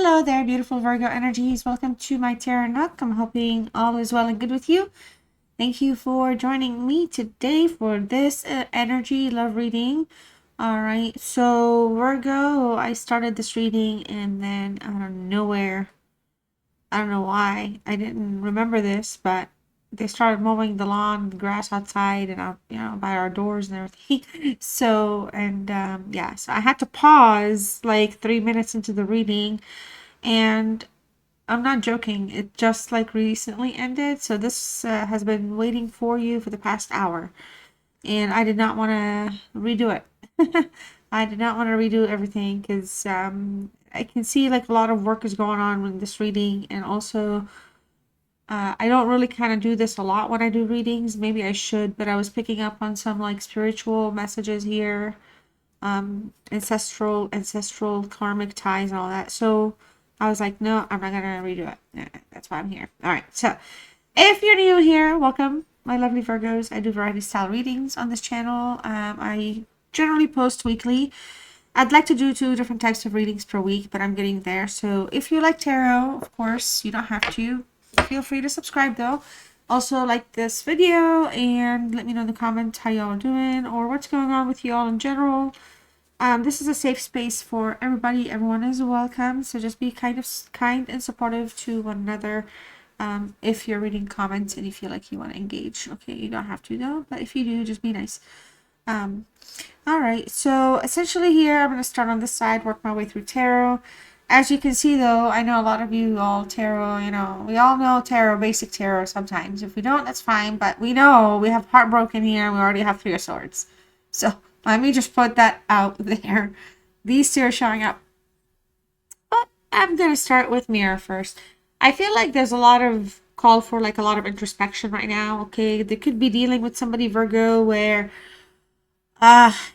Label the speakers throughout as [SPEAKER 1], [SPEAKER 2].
[SPEAKER 1] Hello there, beautiful Virgo energies. Welcome to my Tarot Nook. I'm hoping all is well and good with you. Thank you for joining me today for this energy love reading. All right, so Virgo, I started this reading and then out of nowhere, I don't know why, I didn't remember this, but they started mowing the lawn, the grass outside, and out, by our doors and everything. So, and yeah, so I had to pause like 3 minutes into the reading, and I'm not joking. It just like recently ended. So this has been waiting for you for the past hour. And I did not want to redo it. I did not want to redo everything because I can see like a lot of work is going on with this reading. And also, I don't really kind of do this a lot when I do readings. Maybe I should, but I was picking up on some like spiritual messages here, ancestral karmic ties and all that. So I was like, no, I'm not gonna redo it. That's why I'm here. All right. So if you're new here, welcome, my lovely Virgos. I do variety style readings on this channel. I generally post weekly. I'd like to do 2 different types of readings per week, but I'm getting there. So if you like tarot, of course, you don't have to. Feel free to subscribe though. Also like this video and let me know in the comments how y'all are doing or what's going on with y'all in general. This is a safe space for everybody. Everyone is welcome. So just be kind and supportive to one another. If you're reading comments and you feel like you want to engage, okay, you don't have to though, but if you do, just be nice. All right. So essentially here, I'm going to start on this side, work my way through tarot. As you can see though, I know a lot of you all tarot, we all know tarot, basic tarot sometimes. If we don't, that's fine, but we know we have heartbroken here. We already have 3 of swords. So let me just put that out there. These 2 are showing up. But I'm going to start with mirror first. I feel like there's a lot of call for like a lot of introspection right now. Okay. They could be dealing with somebody Virgo where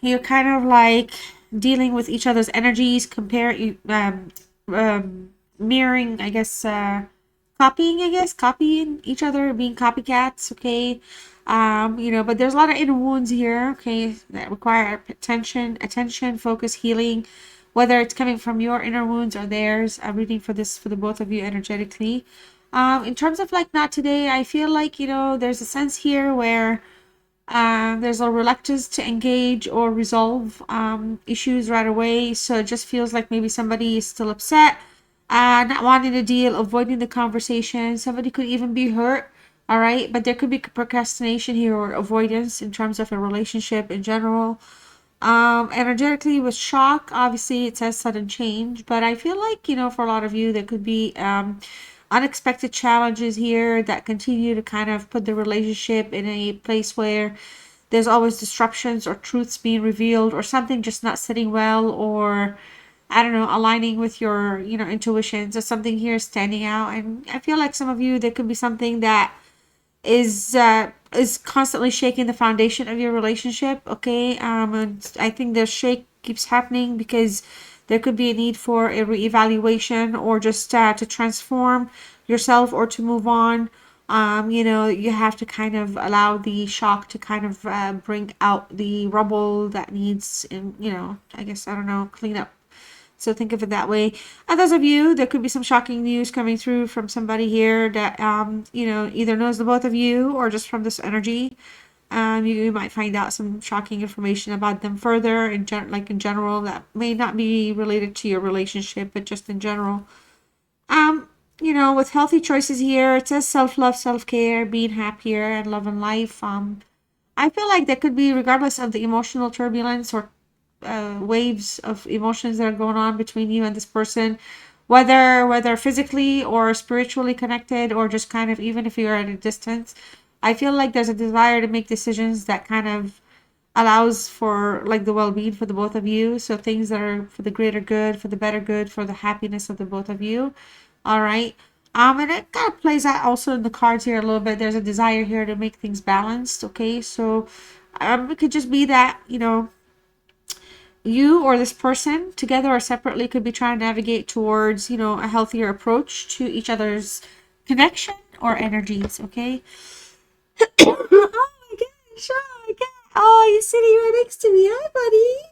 [SPEAKER 1] you're kind of like dealing with each other's energies, mirroring, I guess, copying each other, being copycats, okay? But there's a lot of inner wounds here, okay, that require attention, focus, healing, whether it's coming from your inner wounds or theirs. I'm reading for this for the both of you energetically. In terms of like not today, I feel like, there's a sense here where there's a reluctance to engage or resolve issues right away. So it just feels like maybe somebody is still upset, not wanting to deal, avoiding the conversation. Somebody could even be hurt. All right. But there could be procrastination here or avoidance in terms of a relationship in general. Energetically with shock, obviously it says sudden change, but I feel like, for a lot of you, there could be unexpected challenges here that continue to kind of put the relationship in a place where there's always disruptions or truths being revealed or something just not sitting well, or I don't know, aligning with your, intuitions or something here standing out. And I feel like some of you, there could be something that is constantly shaking the foundation of your relationship, okay? And I think the shake keeps happening because there could be a need for a reevaluation or just to transform yourself or to move on. You have to kind of allow the shock to kind of bring out the rubble that needs, I guess, I don't know, clean up. So think of it that way. And those of you, there could be some shocking news coming through from somebody here that, either knows the both of you or just from this energy. You might find out some shocking information about them further, in general, that may not be related to your relationship, but just in general. With healthy choices here, it says self-love, self-care, being happier, and love and life. I feel like that could be, regardless of the emotional turbulence or waves of emotions that are going on between you and this person, whether physically or spiritually connected or just kind of even if you're at a distance. I feel like there's a desire to make decisions that kind of allows for like the well-being for the both of you. So things that are for the greater good, for the better good, for the happiness of the both of you. All right. And it kind of plays out also in the cards here a little bit. There's a desire here to make things balanced. Okay. So it could just be that, you or this person together or separately could be trying to navigate towards, a healthier approach to each other's connection or energies. Okay. Oh my gosh. Oh my god. Oh, he's sitting right next to me. Hi, buddy.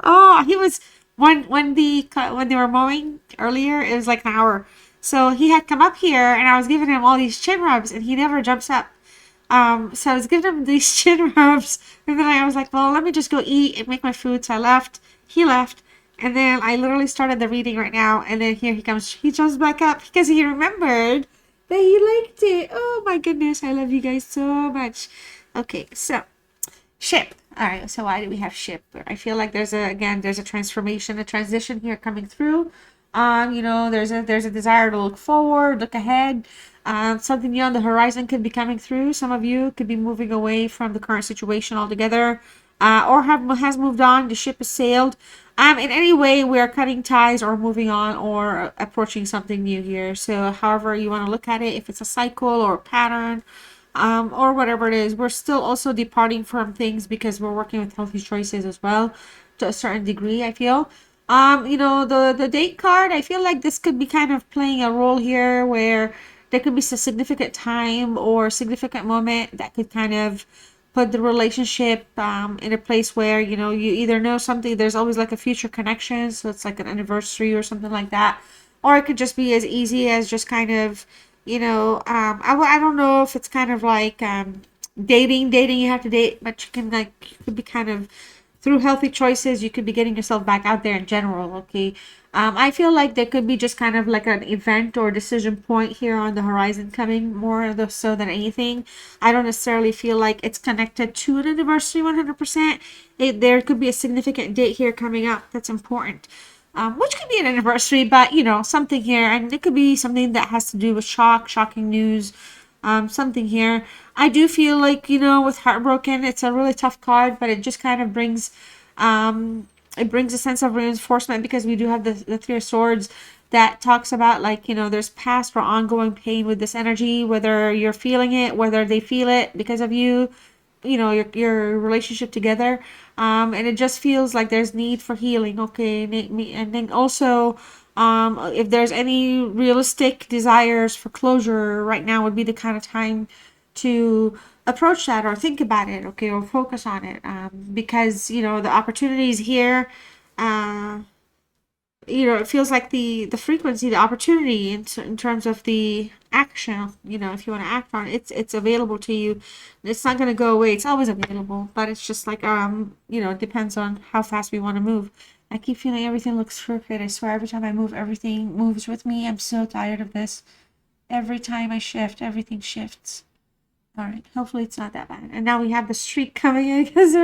[SPEAKER 1] Oh, he was when they were mowing earlier, it was like an hour. So he had come up here, and I was giving him all these chin rubs, and he never jumps up. So I was giving him these chin rubs, and then I was like, well, let me just go eat and make my food. So I left. He left, and then I literally started the reading right now. And then here he comes. He jumps back up because he remembered that he liked it. Oh my goodness, I love you guys so much. Okay, so ship. All right, so why do we have ship? I feel like there's a transformation, a transition here coming through. There's a desire to look forward, look ahead. Something new on the horizon could be coming through. Some of you could be moving away from the current situation altogether, or has moved on. The ship has sailed. In any way, we are cutting ties or moving on or approaching something new here. So, however you want to look at it, if it's a cycle or a pattern, or whatever it is, we're still also departing from things because we're working with healthy choices as well, to a certain degree, I feel. The date card, I feel like this could be kind of playing a role here where there could be a significant time or significant moment that could kind of put the relationship in a place where you either know something. There's always like a future connection, so it's like an anniversary or something like that, or it could just be as easy as just kind of I don't know if it's kind of like dating. You have to date, but you could be kind of through healthy choices, you could be getting yourself back out there in general. Okay. I feel like there could be just kind of like an event or decision point here on the horizon coming more so than anything. I don't necessarily feel like it's connected to an anniversary 100%. There could be a significant date here coming up that's important. Which could be an anniversary, but something here, and it could be something that has to do with shocking news, something here. I do feel like, with Heartbroken, it's a really tough card, but it just kind of brings, it brings a sense of reinforcement because we do have the Three of Swords that talks about like, there's past or ongoing pain with this energy, whether you're feeling it, whether they feel it because of you, your relationship together, and it just feels like there's need for healing. Okay, and then also, if there's any realistic desires for closure right now, would be the kind of time to approach that or think about it, okay, or focus on it, because the opportunities here, uh it feels like the frequency, the opportunity in terms of the action, if you want to act on it, it's available to you. It's not going to go away. It's always available, but it's just like, it depends on how fast we want to move. I keep feeling everything looks crooked. I swear every time I move, everything moves with me. I'm so tired of this. Every time I shift, everything shifts. All right, hopefully it's not that bad. And now we have the streak coming in because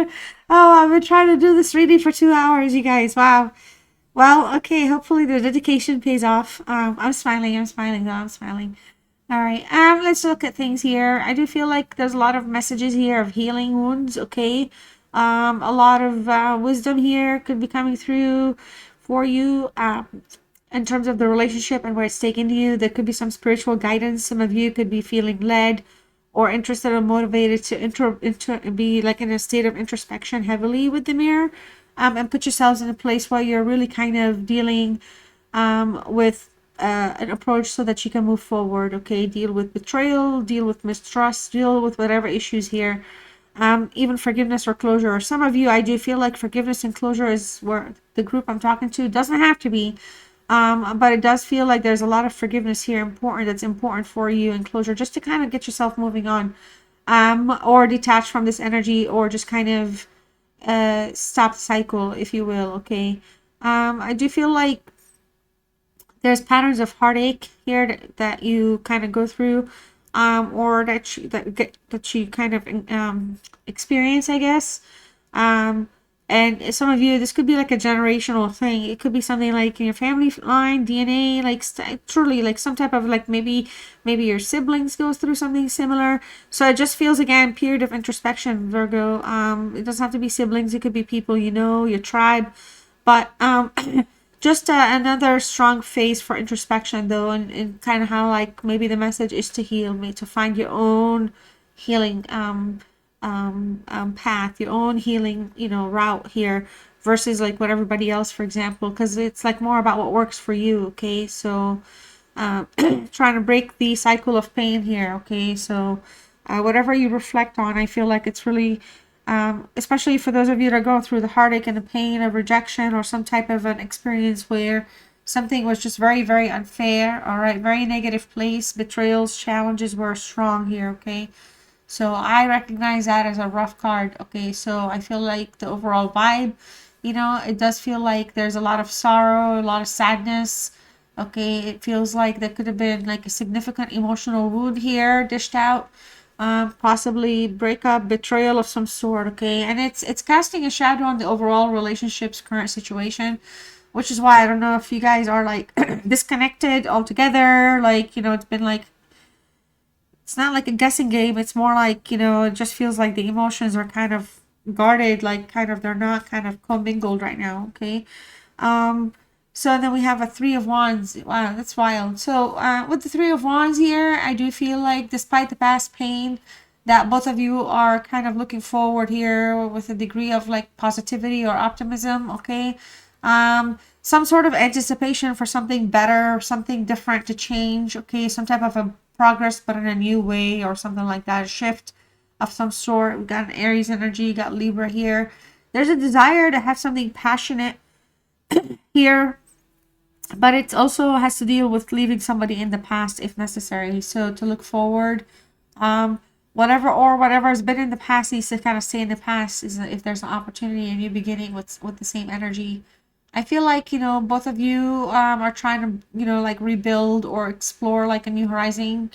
[SPEAKER 1] I've been trying to do this reading for 2 hours, you guys. Wow. Well, okay, hopefully the dedication pays off. I'm smiling though, I'm smiling. All right, let's look at things here. I do feel like there's a lot of messages here of healing wounds, okay? A lot of wisdom here could be coming through for you, in terms of the relationship and where it's taken you. There could be some spiritual guidance. Some of you could be feeling led or interested or motivated to be like in a state of introspection heavily with the mirror, and put yourselves in a place where you're really kind of dealing with an approach so that you can move forward. Okay, deal with betrayal, deal with mistrust, deal with whatever issues here, even forgiveness or closure. Or some of you, I do feel like forgiveness and closure is where the group I'm talking to doesn't have to be, but it does feel like there's a lot of forgiveness here that's important for you, and closure just to kind of get yourself moving on, or detach from this energy, or just kind of stop the cycle, if you will. Okay, I do feel like there's patterns of heartache here that you kind of go through, or that you kind of experience, I guess. And some of you, this could be like a generational thing. It could be something like in your family line, DNA, like truly like some type of like maybe your siblings goes through something similar. So it just feels again period of introspection, Virgo. It doesn't have to be siblings. It could be people your tribe, but just another strong phase for introspection though, and kind of how like maybe the message is to heal, to find your own healing path, your own healing, route here, versus like what everybody else, for example, because it's like more about what works for you. Okay, so trying to break the cycle of pain here. Okay, so whatever you reflect on, I feel like it's really especially for those of you that are going through the heartache and the pain of rejection or some type of an experience where something was just very, very unfair. All right, very negative place. Betrayals, challenges were strong here. Okay, so I recognize that as a rough card. Okay, so I feel like the overall vibe, it does feel like there's a lot of sorrow, a lot of sadness. Okay, it feels like there could have been like a significant emotional wound here dished out. Possibly breakup, betrayal of some sort. Okay, and it's casting a shadow on the overall relationship's current situation, which is why I don't know if you guys are like disconnected altogether. Like, it's been like, it's not like a guessing game. It's more like, it just feels like the emotions are kind of guarded, like kind of, they're not kind of commingled right now. Okay. Um, so then we have a Three of Wands. Wow, that's wild. So with the Three of Wands here, I do feel like despite the past pain, that both of you are kind of looking forward here with a degree of like positivity or optimism. Okay. Some sort of anticipation for something better, something different to change. Okay. Some type of a progress, but in a new way or something like that. A shift of some sort. We got an Aries energy, got Libra here. There's a desire to have something passionate here, but it also has to deal with leaving somebody in the past if necessary. So to look forward, um, whatever has been in the past needs to kind of stay in the past. Is if there's an opportunity, a new beginning with the same energy. I feel like both of you are trying to like rebuild or explore like a new horizon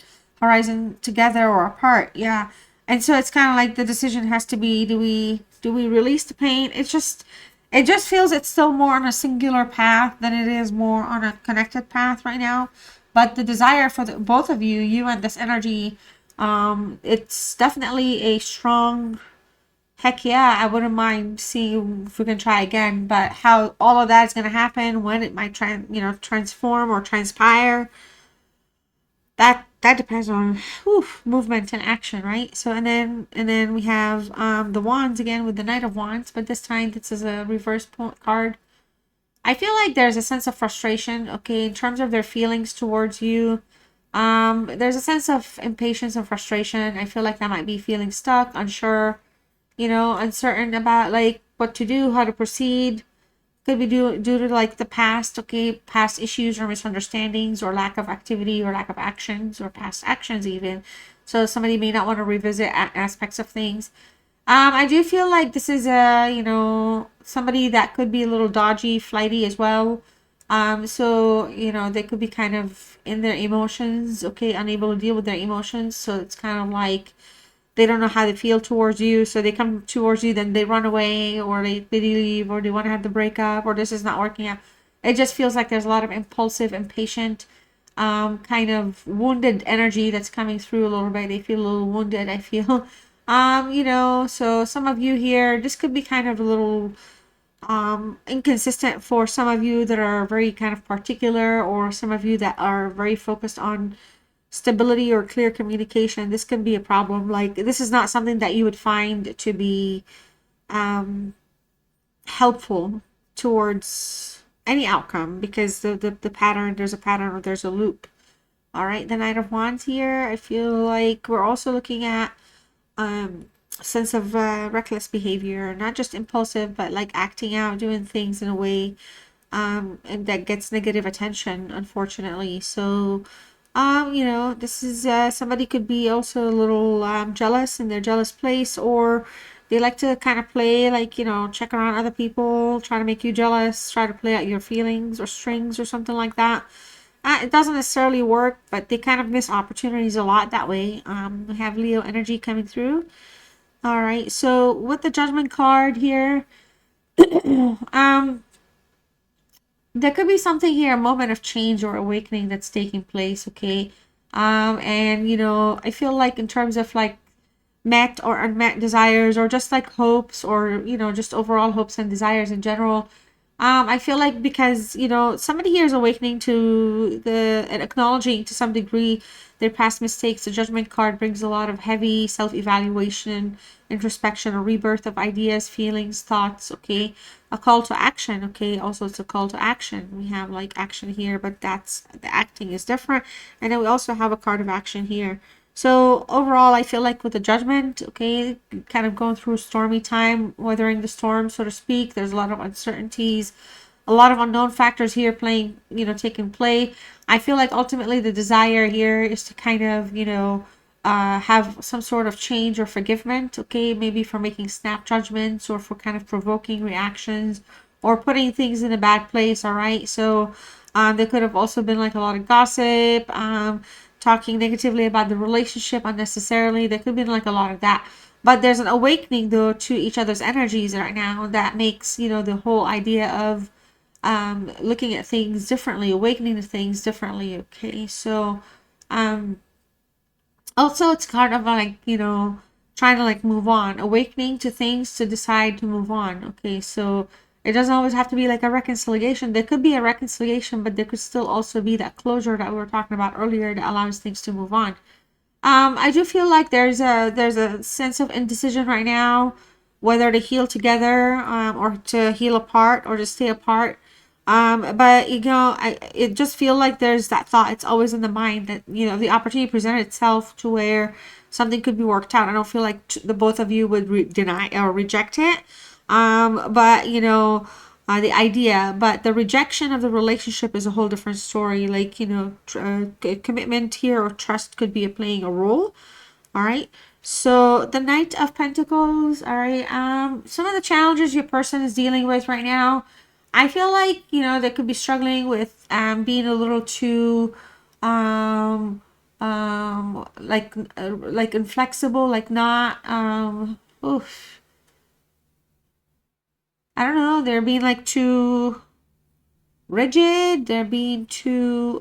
[SPEAKER 1] together or apart. Yeah, and so it's kind of like the decision has to be: do we release the pain? It just feels it's still more on a singular path than it is more on a connected path right now. But the desire for both of you, you and this energy, it's definitely a strong. Heck yeah, I wouldn't mind seeing if we can try again. But how all of that is going to happen, when it might transform or transpire, that depends on movement and action, right? So and then we have the wands again with the Knight of Wands, but this time this is a reverse card. I feel like there's a sense of frustration, okay, in terms of their feelings towards you. There's a sense of impatience and frustration. I feel like that might be feeling stuck, unsure, uncertain about like what to do, how to proceed. Could be due to like the past, okay, past issues or misunderstandings or lack of activity or lack of actions or past actions even. So somebody may not want to revisit aspects of things. I do feel like this is somebody that could be a little dodgy, flighty as well. So they could be kind of in their emotions, okay, unable to deal with their emotions. So it's kind of like they don't know how they feel towards you, so they come towards you, then they run away, or they leave, or they want to have the breakup, or this is not working out. It just feels like there's a lot of impulsive, impatient, kind of wounded energy that's coming through a little bit. They feel a little wounded, I feel. So some of you here, this could be kind of a little inconsistent for some of you that are very kind of particular, or some of you that are very focused on stability or clear communication. This can be a problem. Like, this is not something that you would find to be helpful towards any outcome, because the pattern, there's a pattern or there's a loop. All right, the Knight of Wands here, I feel like we're also looking at sense of reckless behavior, not just impulsive, but like acting out, doing things in a way and that gets negative attention, unfortunately. So this is somebody could be also a little jealous in their jealous place, or they like to kind of play like, check around other people, try to make you jealous, try to play out your feelings or strings or something like that. It doesn't necessarily work, but they kind of miss opportunities a lot that way. We have Leo energy coming through. All right, so with the Judgment card here, um, there could be something here, a moment of change or awakening that's taking place, okay? And I feel like in terms of like met or unmet desires, or just like hopes, or just overall hopes and desires in general, I feel like because somebody here is awakening to the and acknowledging to some degree their past mistakes. The Judgment card brings a lot of heavy self-evaluation, introspection, or rebirth of ideas, feelings, thoughts, okay? A call to action, okay? Also, it's a call to action. We have like action here, but that's the acting is different. And then we also have a card of action here. So overall, I feel like with the Judgment, okay, kind of going through a stormy time, weathering the storm, so to speak. There's a lot of uncertainties, a lot of unknown factors here playing, taking play. I feel like ultimately the desire here is to kind of, have some sort of change or forgiveness, okay, maybe for making snap judgments or for kind of provoking reactions or putting things in a bad place, all right? So there could have also been like a lot of gossip, talking negatively about the relationship unnecessarily. There could have been like a lot of that. But there's an awakening though to each other's energies right now that makes, the whole idea of looking at things differently, awakening to things differently, okay? So also it's kind of like, trying to like move on, awakening to things to decide to move on, okay? So it doesn't always have to be like a reconciliation. There could be a reconciliation, but there could still also be that closure that we were talking about earlier that allows things to move on. I do feel like there's a sense of indecision right now, whether to heal together, or to heal apart, or to stay apart. But it just feel like there's that thought. It's always in the mind that the opportunity presented itself to where something could be worked out. I don't feel like the both of you would deny or reject it. But the idea, but the rejection of the relationship is a whole different story. Like, commitment here or trust could be playing a role. All right. So the Knight of Pentacles. All right. Some of the challenges your person is dealing with right now, I feel like, they could be struggling with being a little too like inflexible, like not oof, I don't know, they're being like too rigid, they're being too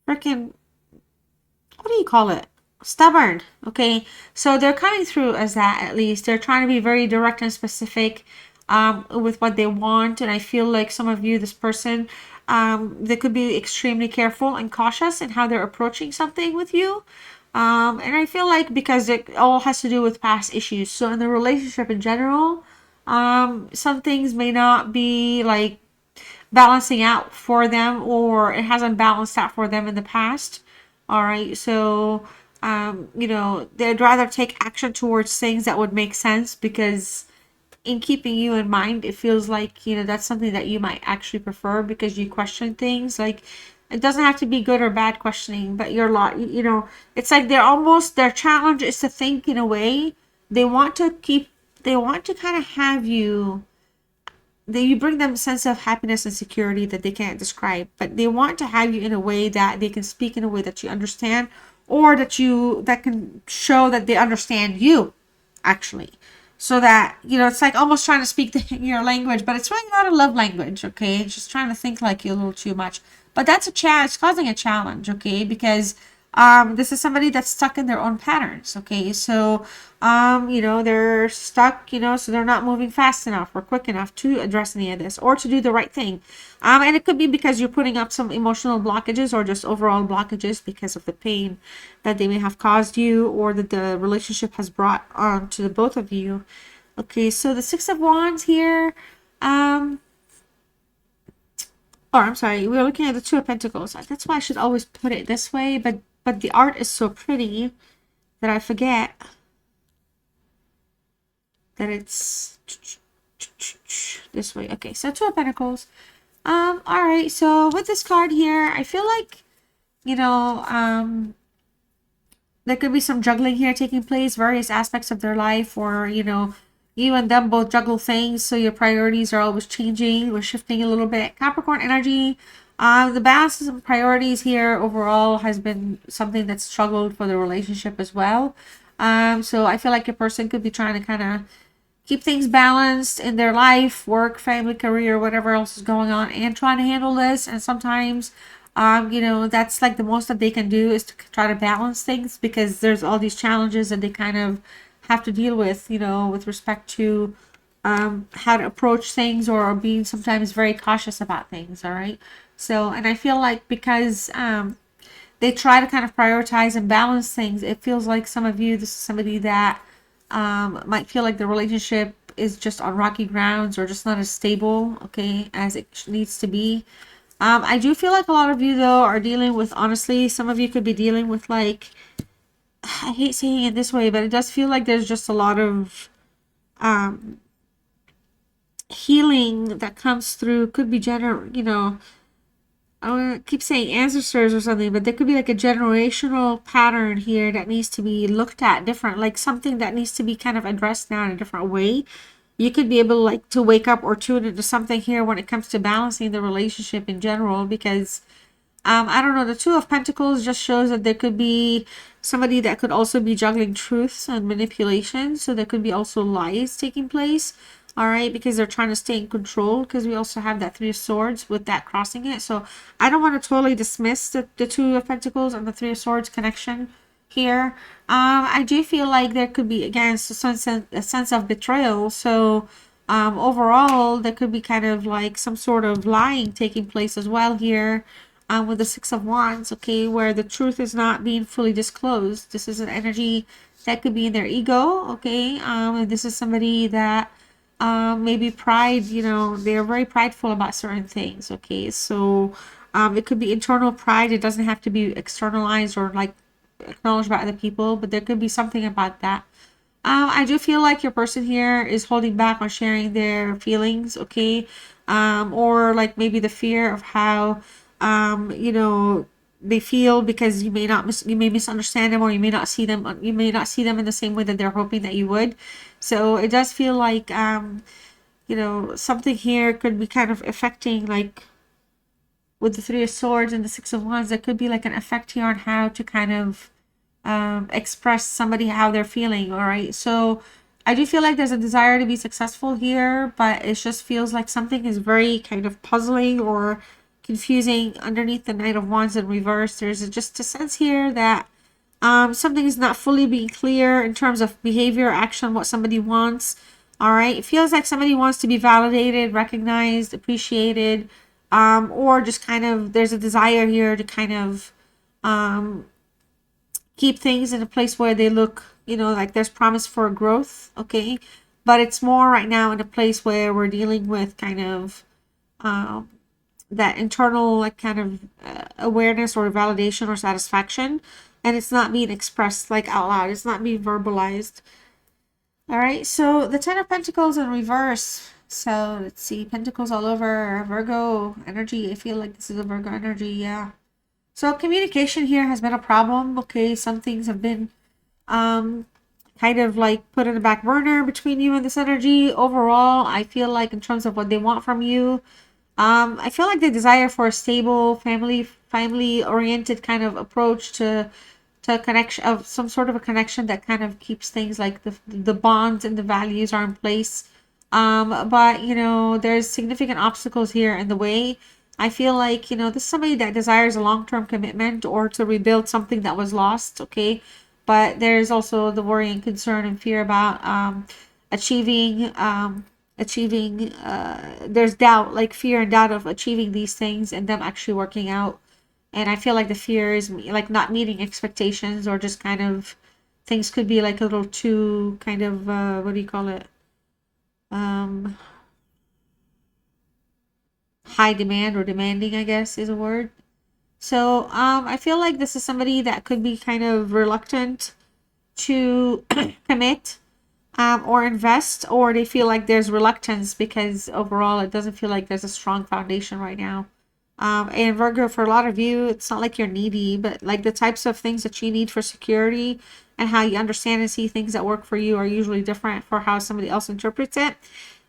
[SPEAKER 1] freaking, what do you call it, stubborn, okay? So they're coming through as that. At least they're trying to be very direct and specific with what they want. And I feel like some of you, this person, they could be extremely careful and cautious in how they're approaching something with you. And I feel like because it all has to do with past issues, so in the relationship in general, some things may not be like balancing out for them, or it hasn't balanced out for them in the past. All right. So, they'd rather take action towards things that would make sense because in keeping you in mind, it feels like, that's something that you might actually prefer because you question things. Like, it doesn't have to be good or bad questioning, but you're lot, it's like their challenge is to think in a way. They want to kind of have you, that you bring them a sense of happiness and security that they can't describe, but they want to have you in a way that they can speak in a way that you understand, or that can show that they understand you actually. So that, it's like almost trying to speak your language, but it's really not a love language, okay? It's just trying to think like you a little too much. But that's a challenge, it's causing a challenge, okay? Because this is somebody that's stuck in their own patterns, okay? So they're stuck, so they're not moving fast enough or quick enough to address any of this or to do the right thing. And it could be because you're putting up some emotional blockages or just overall blockages because of the pain that they may have caused you or that the relationship has brought on to the both of you. Okay, so the Six of Wands here, or I'm sorry, we were looking at the Two of Pentacles. That's why I should always put it this way, but the art is so pretty that I forget that it's this way. Okay, so Two of Pentacles. All right, so with this card here, I feel like, there could be some juggling here taking place, various aspects of their life, or, you and them both juggle things, so your priorities are always changing or shifting a little bit. Capricorn energy, the balance of priorities here overall has been something that's struggled for the relationship as well. So I feel like your person could be trying to kind of keep things balanced in their life, work, family, career, whatever else is going on, and trying to handle this. And sometimes, that's like the most that they can do is to try to balance things because there's all these challenges that they kind of have to deal with, with respect to how to approach things or being sometimes very cautious about things. All right. So, and I feel like because they try to kind of prioritize and balance things, it feels like some of you, this is somebody that might feel like the relationship is just on rocky grounds or just not as stable, okay, as it needs to be. I do feel like a lot of you though are dealing with, honestly, some of you could be dealing with like, I hate saying it this way, but it does feel like there's just a lot of um healing that comes through. Could be I want to keep saying ancestors or something, but there could be like a generational pattern here that needs to be looked at different, like something that needs to be kind of addressed now in a different way. You could be able like to wake up or tune into something here when it comes to balancing the relationship in general, because I don't know, the Two of Pentacles just shows that there could be somebody that could also be juggling truths and manipulation. So there could be also lies taking place. All right, because they're trying to stay in control, because we also have that Three of Swords with that crossing it. So I don't want to totally dismiss the Two of Pentacles and the Three of Swords connection here. I do feel like there could be, again, a sense of betrayal. So overall, there could be kind of like some sort of lying taking place as well here, with the Six of Wands, okay, where the truth is not being fully disclosed. This is an energy that could be in their ego, okay. And this is somebody that maybe pride, they're very prideful about certain things, okay. So it could be internal pride. It doesn't have to be externalized or like acknowledged by other people, but there could be something about that. I do feel like your person here is holding back on sharing their feelings, okay? Or like maybe the fear of how, they feel, because you may misunderstand them, or you may not see them in the same way that they're hoping that you would. So it does feel like, something here could be kind of affecting, like with the Three of Swords and the Six of Wands, there could be like an effect here on how to kind of express somebody how they're feeling. All right, so I do feel like there's a desire to be successful here, but it just feels like something is very kind of puzzling or confusing underneath the Knight of Wands in reverse. There's just a sense here that something is not fully being clear in terms of behavior, action, what somebody wants. All right, it feels like somebody wants to be validated, recognized, appreciated, or just kind of there's a desire here to kind of keep things in a place where they look, like there's promise for growth, okay? But it's more right now in a place where we're dealing with kind of that internal, like kind of awareness or validation or satisfaction, and it's not being expressed like out loud. It's not being verbalized. All right, so the Ten of Pentacles in reverse. So let's see, Pentacles all over, Virgo energy. I feel like this is a Virgo energy, yeah. So communication here has been a problem. Okay, some things have been kind of like put in the back burner between you and this energy. Overall, I feel like in terms of what they want from you, I feel like they desire for a stable family oriented kind of approach to a connection, of some sort of a connection that kind of keeps things like the bonds and the values are in place. But there's significant obstacles here in the way. I feel like, this is somebody that desires a long-term commitment or to rebuild something that was lost, okay? But there's also the worry and concern and fear about achieving, there's doubt, like fear and doubt of achieving these things and them actually working out. And I feel like the fear is like not meeting expectations, or just kind of things could be like a little too kind of, what do you call it? Um, High demand or demanding, I guess is a word. So I feel like this is somebody that could be kind of reluctant to commit, or invest, or they feel like there's reluctance because overall it doesn't feel like there's a strong foundation right now. And Virgo, for a lot of you, it's not like you're needy, but like the types of things that you need for security and how you understand and see things that work for you are usually different for how somebody else interprets it.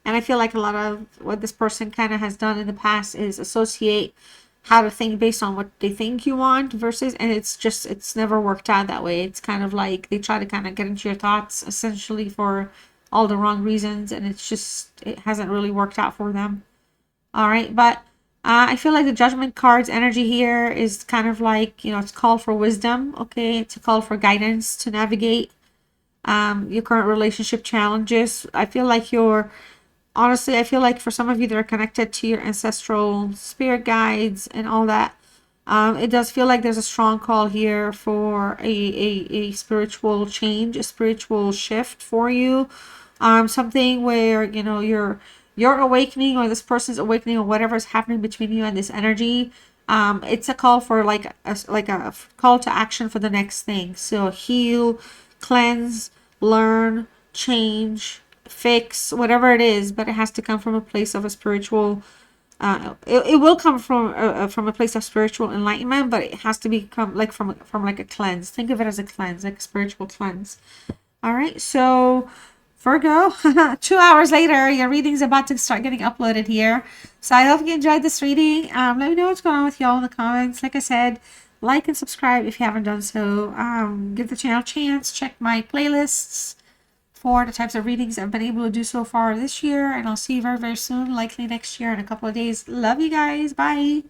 [SPEAKER 1] And I feel like a lot of what this person kind of has done in the past is associate how to think based on what they think you want versus, and it's never worked out that way. It's kind of like they try to kind of get into your thoughts essentially for all the wrong reasons, and it hasn't really worked out for them. All right, but I feel like the Judgment card's energy here is kind of like, it's called for wisdom, okay? It's a call for guidance to navigate your current relationship challenges. Honestly, I feel like for some of you that are connected to your ancestral spirit guides and all that, it does feel like there's a strong call here for a spiritual change, a spiritual shift for you. Something where, your awakening or this person's awakening or whatever is happening between you and this energy. It's a call for like a call to action for the next thing. So heal, cleanse, learn, change, fix, whatever it is, but it has to come from a place of a spiritual. It will come from a place of spiritual enlightenment, but it has to become like from like a cleanse. Think of it as a cleanse, like a spiritual cleanse. All right, so Virgo, 2 hours later, your reading's about to start getting uploaded here. So I hope you enjoyed this reading. Let me know what's going on with y'all in the comments. Like I said, like and subscribe if you haven't done so. Give the channel a chance. Check my playlists for the types of readings I've been able to do so far this year. And I'll see you very, very soon, likely next year in a couple of days. Love you guys. Bye.